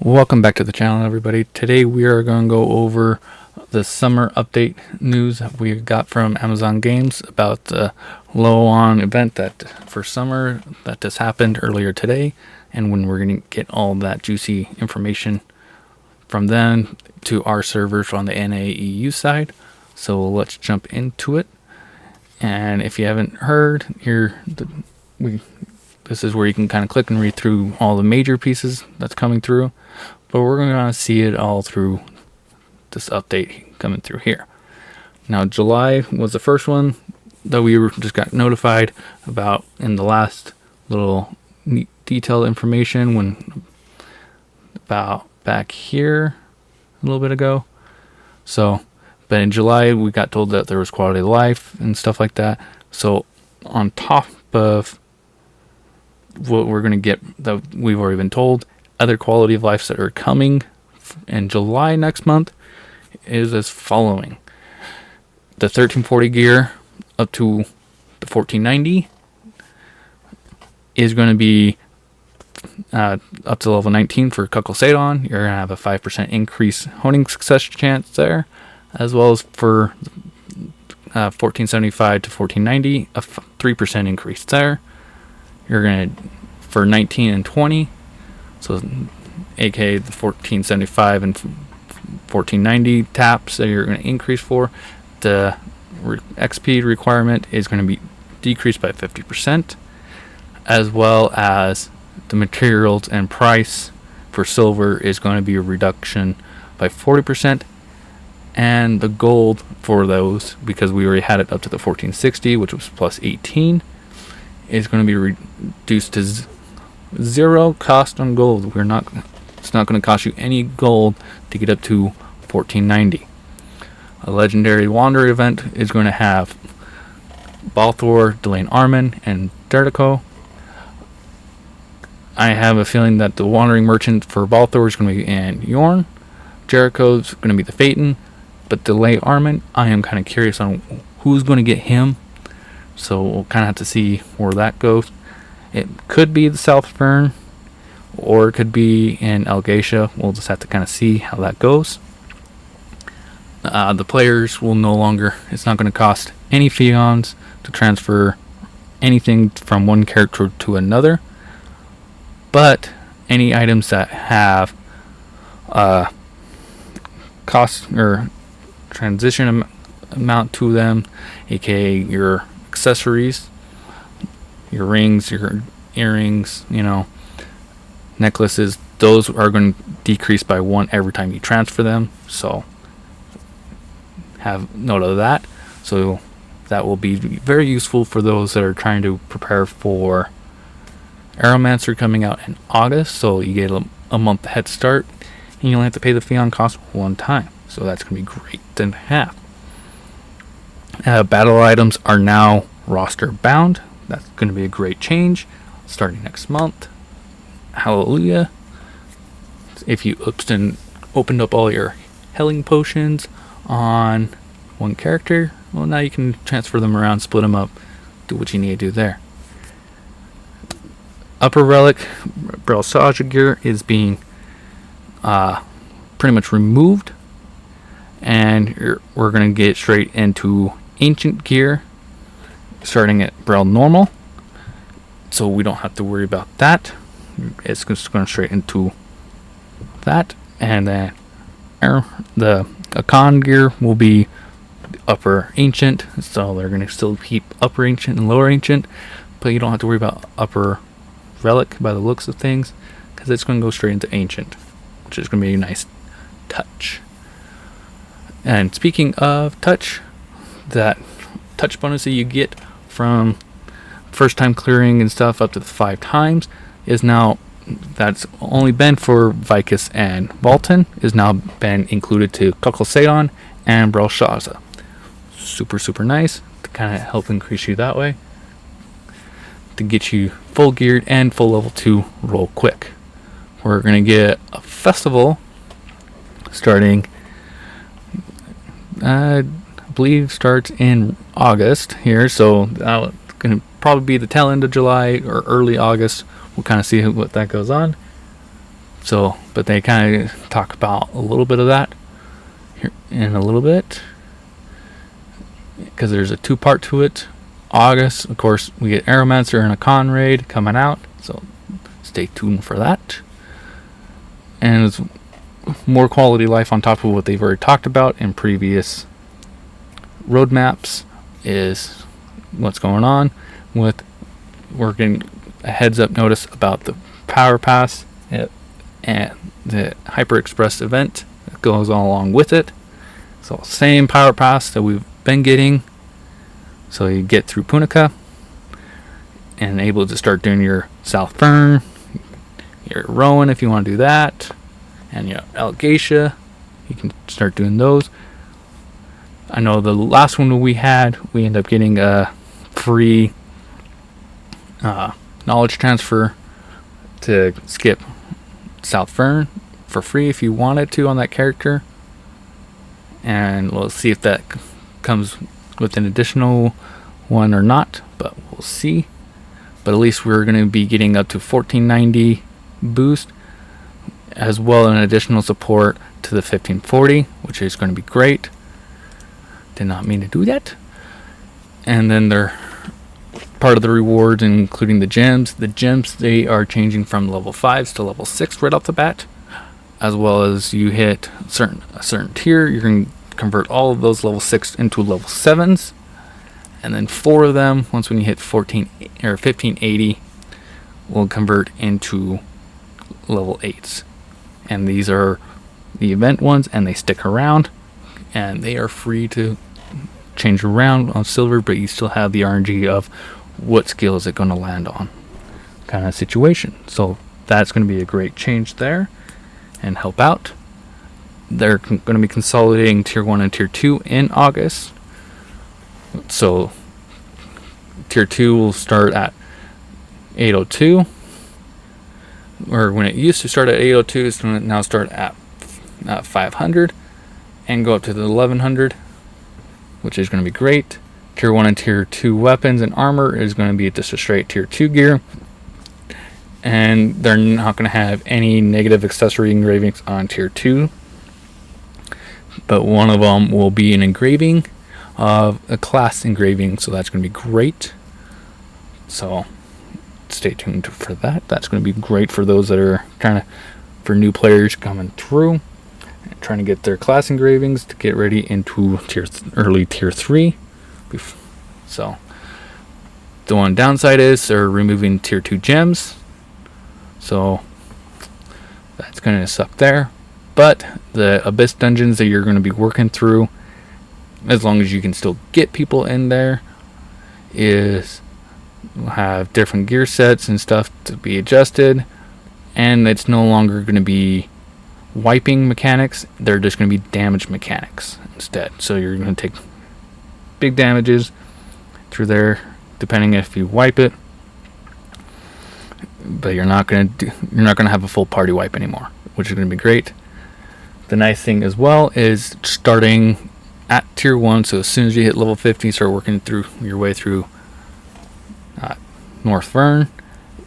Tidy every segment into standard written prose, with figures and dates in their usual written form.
Welcome back to the channel, everybody. Today we are going to go over the summer update news that we got from Amazon Games about the low-on event that for summer that just happened earlier today, and when we're going to get all that juicy information from them to our servers on the NAEU side. So let's jump into it. And if you haven't heard, this is where you can kind of click and read through all the major pieces that's coming through. But we're going to see it all through this update coming through here. Now, July was the first one that we just got notified about in the last little detailed information when about back here a little bit ago. So, but in July we got told that there was quality of life and stuff like that. So on top of what we're going to get that we've already been told, other quality of lives that are coming in July next month is as following. The 1340 gear up to the 1490 is going to be up to level 19 for Cuckle Sadon. You're going to have a 5% increase honing success chance there, as well as for 1475 to 1490, a 3% increase there. You're going to, for 19 and 20, so aka the 1475 and 1490 taps that you're going to increase for, the XP requirement is going to be decreased by 50%, as well as the materials and price for silver is going to be a reduction by 40%, and the gold for those, because we already had it up to the 1460, which was plus 18, is going to be reduced to zero cost on gold. It's not going to cost you any gold to get up to 1490. A legendary Wanderer event is going to have Balthor, Delane Armin, and Derdico. I have a feeling that the Wandering Merchant for Balthor is going to be in Yorn. Jericho's going to be the Phaeton, but Delane Armin, I am kind of curious on who's going to get him. So we'll kind of have to see where that goes. It could be the Southburn, or it could be in Algacia. We'll just have to kind of see how that goes. The players will no longer, it's not going to cost any Fions to transfer anything from one character to another. But any items that have cost or transition amount to them, aka your accessories, your rings, your earrings, necklaces, those are going to decrease by 1 every time you transfer them. So have note of that. So that will be very useful for those that are trying to prepare for Aeromancer coming out in August. So you get a month head start, and you only have to pay the Fion cost one time. So that's going to be great to have. Battle items are now roster bound. That's going to be a great change starting next month. Hallelujah. If you opened up all your healing potions on one character, well, now you can transfer them around, split them up, do what you need to do there. Upper Relic Brelsaja gear is being pretty much removed, and we're going to get straight into Ancient gear starting at Brel Normal, so we don't have to worry about that. It's just going straight into that, and then the Akan gear will be Upper Ancient, so they're going to still keep Upper Ancient and Lower Ancient, but you don't have to worry about Upper Relic by the looks of things, because it's going to go straight into Ancient, which is going to be a nice touch. And speaking of touch, that touch bonus that you get from first time clearing and stuff up to the 5 times is now, that's only been for Vicus and Valton, is now been included to Cuckle Sadon and Brelshaza. Super nice to kind of help increase you that way, to get you full geared and full level 2 roll quick. We're going to get a festival starting, I believe starts in August here, so that's going to probably be the tail end of July or early August. We'll kind of see what that goes on. So, but they kind of talk about a little bit of that here in a little bit, because there's a 2-part to it. August, of course, we get Aeromancer and a Con raid coming out, so stay tuned for that. And it's more quality life on top of what they've already talked about in previous roadmaps is what's going on with. We're getting a heads up notice about the Power Pass and the Hyper Express event that goes along with it. So same Power Pass that we've been getting. So you get through Punica and able to start doing your South Fern, your Rowan if you want to do that, and your Algacia. You can start doing those. I know the last one we had, we ended up getting a free knowledge transfer to skip South Fern for free if you wanted to on that character. And we'll see if that comes with an additional one or not, but we'll see. But at least we're going to be getting up to 1490 boost, as well as an additional support to the 1540, which is going to be great. Did not mean to do that. And then they're part of the rewards, including the gems. The gems, they are changing from level 5s to level 6 right off the bat. As well as you hit a certain tier, you're going to convert all of those level 6 into level 7s. And then 4 of them, once when you hit 1580, will convert into level 8s. And these are the event ones, and they stick around. And they are free to change around on silver, but you still have the RNG of what skill is it going to land on kind of situation. So that's going to be a great change there and help out. They're going to be consolidating tier 1 and tier 2 in August. So tier 2 will start at 802, or when it used to start at 802, it's going to now start at 500 and go up to the 1100, which is going to be great. Tier 1 and tier 2 weapons and armor is going to be just a straight tier 2 gear, and they're not going to have any negative accessory engravings on tier 2, but one of them will be an engraving of a class engraving, so that's going to be great. So stay tuned for that. That's going to be great for those that are for new players coming through and trying to get their class engravings to get ready into early tier 3. So the one downside is they're removing tier 2 gems, so that's going to suck there. But the Abyss dungeons that you're going to be working through, as long as you can still get people in there, will have different gear sets and stuff to be adjusted, and it's no longer going to be wiping mechanics. They're just going to be damage mechanics instead. So you're going to take big damages through there, depending if you wipe it, but you're not going to have a full party wipe anymore, which is going to be great. The nice thing as well is starting at tier 1, so as soon as you hit level 50, start working through your way through North Fern,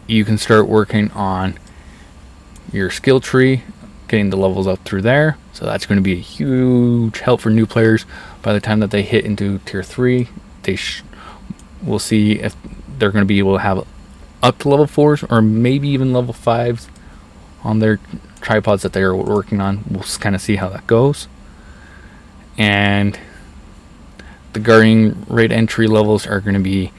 you can start working on your skill tree, getting the levels up through there. So that's going to be a huge help for new players. By the time that they hit into tier 3, we'll see if they're going to be able to have up to level 4s or maybe even level 5s on their tripods that they're working on. We'll kind of see how that goes. And the Guardian raid entry levels are going to be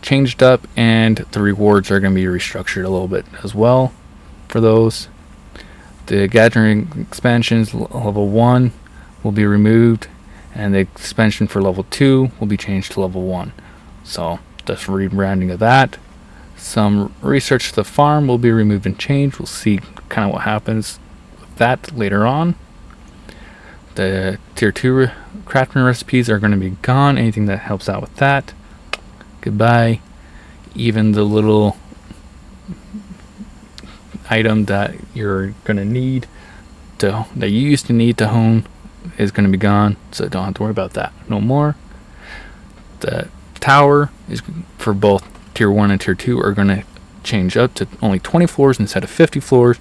changed up, and the rewards are going to be restructured a little bit as well for those. The gathering expansions level 1 will be removed, and the expansion for level 2 will be changed to level 1. So that's rebranding of that. Some research to the farm will be removed and changed. We'll see kind of what happens with that later on. The tier 2 crafting recipes are going to be gone. Anything that helps out with that, goodbye. Even the little item that you're going to need that you used to need to hone is going to be gone, so don't have to worry about that no more. The tower is for both tier 1 and tier 2 are going to change up to only 20 floors instead of 50 floors,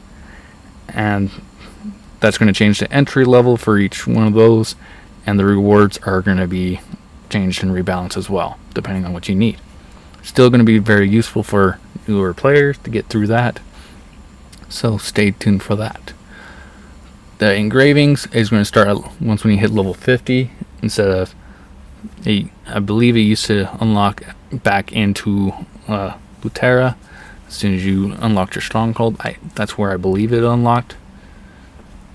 and that's going to change the entry level for each one of those, and the rewards are going to be changed and rebalanced as well, depending on what you need. Still going to be very useful for newer players to get through that, so stay tuned for that. The engravings is going to start once when you hit level 50, instead of, I believe it used to unlock back into Lutera as soon as you unlocked your stronghold. That's where I believe it unlocked.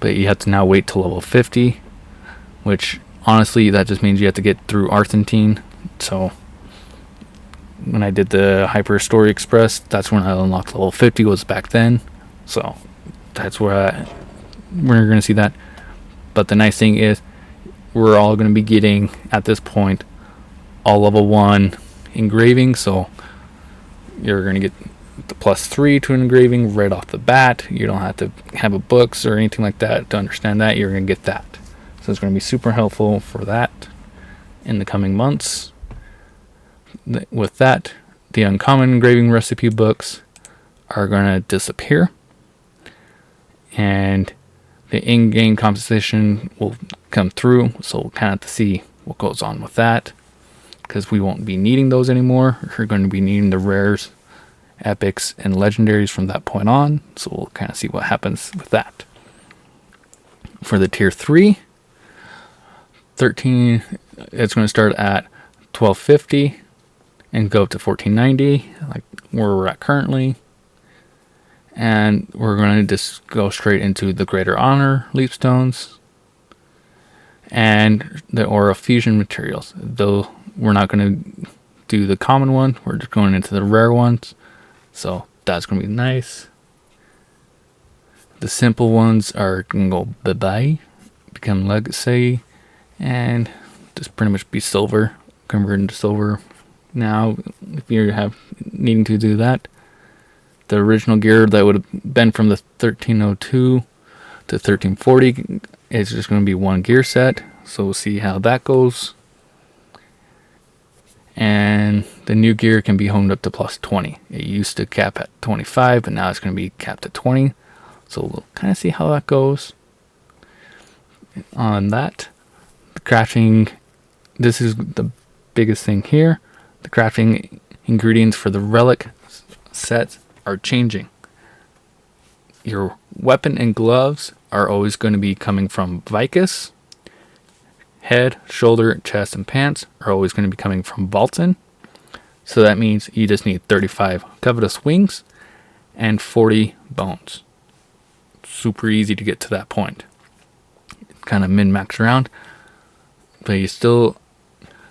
But you have to now wait till level 50, which honestly, that just means you have to get through Arthentine. So when I did the Hyper Story Express, that's when I unlocked level 50, was back then. So that's where we're going to see that. But the nice thing is, we're all going to be getting, at this point, all level 1 engraving. So you're going to get the +3 to an engraving right off the bat. You don't have to have a books or anything like that to understand that. You're going to get that. So it's going to be super helpful for that in the coming months. With that, the uncommon engraving recipe books are going to disappear, and the in-game composition will come through. So we'll kind of have to see what goes on with that, because we won't be needing those anymore. We're going to be needing the rares, epics, and legendaries from that point on. So we'll kind of see what happens with that. For the tier 3, 13, it's going to start at 1250 and go up to 1490, like where we're at currently. And we're going to just go straight into the Greater Honor Leapstones and the Aura Fusion materials. Though we're not going to do the common one, we're just going into the rare ones. So that's going to be nice. The simple ones are going to go bye-bye, become Legacy, and just pretty much be silver, convert into silver. Now, if you have needing to do that, the original gear that would have been from the 1302 to 1340 is just going to be one gear set. So we'll see how that goes. And the new gear can be honed up to +20. It used to cap at 25, but now it's going to be capped at 20. So we'll kind of see how that goes. On that, the crafting, this is the biggest thing here. The crafting ingredients for the relic sets are changing. Your weapon and gloves are always going to be coming from Vicus. Head, shoulder, chest, and pants are always going to be coming from Vulcan. So that means you just need 35 Covetous Wings and 40 bones. Super easy to get to that point. Kind of min-max around. But you still,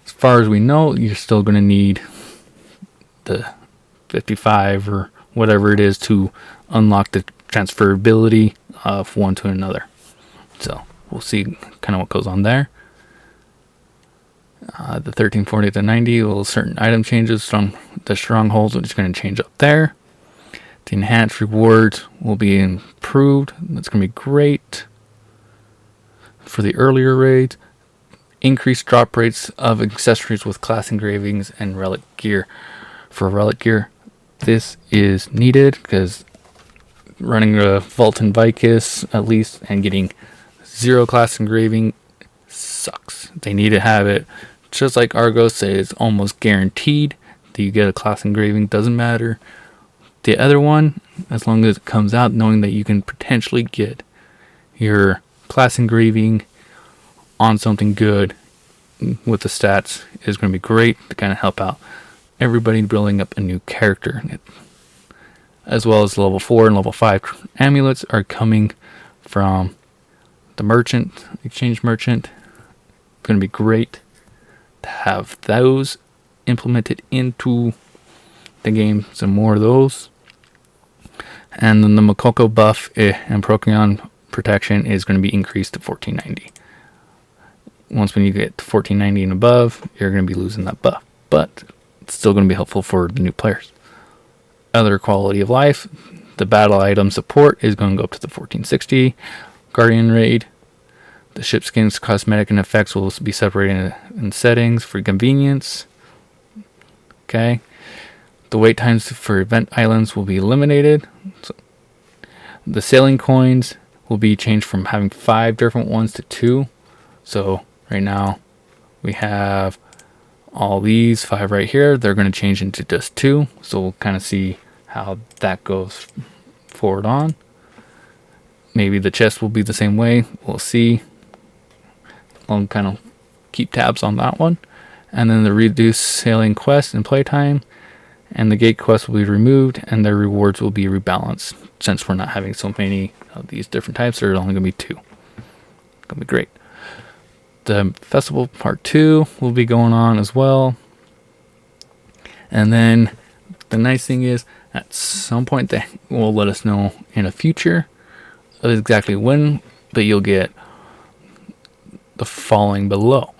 as far as we know, you're still going to need the 55 or whatever it is to unlock the transferability of one to another. So we'll see kind of what goes on there. The 1340 to 90, little certain item changes from the strongholds, which is going to change up there. The enhanced rewards will be improved. That's going to be great. For the earlier raids, increased drop rates of accessories with class engravings and relic gear. For relic gear, this is needed because running a Vulcan Vicus at least and getting 0 class engraving sucks. They need to have it. Just like Argos says, it's almost guaranteed that you get a class engraving. Doesn't matter. The other one, as long as it comes out, knowing that you can potentially get your class engraving on something good with the stats, is going to be great to kind of help out everybody building up a new character. As well as level 4 and level 5 amulets are coming from the merchant, exchange merchant. It's going to be great to have those implemented into the game, some more of those. And then the Makoko buff and Procyon protection is going to be increased to 1490. Once when you get to 1490 and above, you're going to be losing that buff, but it's still going to be helpful for the new players. Other quality of life, the battle item support is going to go up to the 1460. Guardian raid, the ship skins, cosmetic, and effects will be separated in settings for convenience. Okay. The wait times for event islands will be eliminated. So the sailing coins will be changed from having 5 different ones to 2. So right now we have all these 5 right here. They're going to change into just 2. So we'll kind of see how that goes forward on. Maybe the chest will be the same way. We'll see. I'll kind of keep tabs on that one. And then the reduced sailing quest and playtime and the gate quest will be removed, and their rewards will be rebalanced. Since we're not having so many of these different types, there's only going to be 2. Gonna be great. The festival part 2 will be going on as well. And then the nice thing is, at some point they will let us know in the future of exactly when, but you'll get the following below: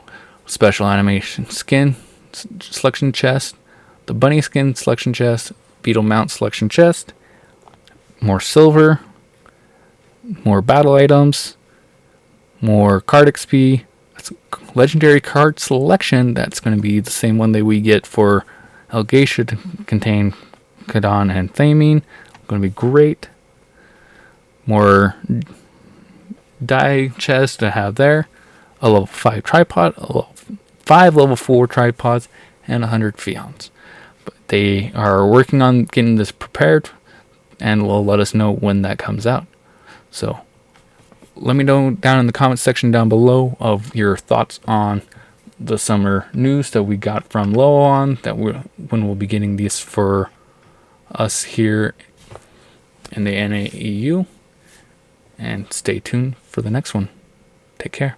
special animation skin selection chest, the bunny skin selection chest, beetle mount selection chest, more silver, more battle items, more card XP, legendary card selection. That's going to be the same one that we get for Elgacia to contain Kadon and Thamine. Going to be great. More die chest to have there. A level 5 tripod, a level 5 level 4 tripods, and 100 Fions. But they are working on getting this prepared and will let us know when that comes out. So let me know down in the comments section down below of your thoughts on the summer news that we got from Loan, that when we'll be getting these for us here in the NAEU. And stay tuned for the next one. Take care.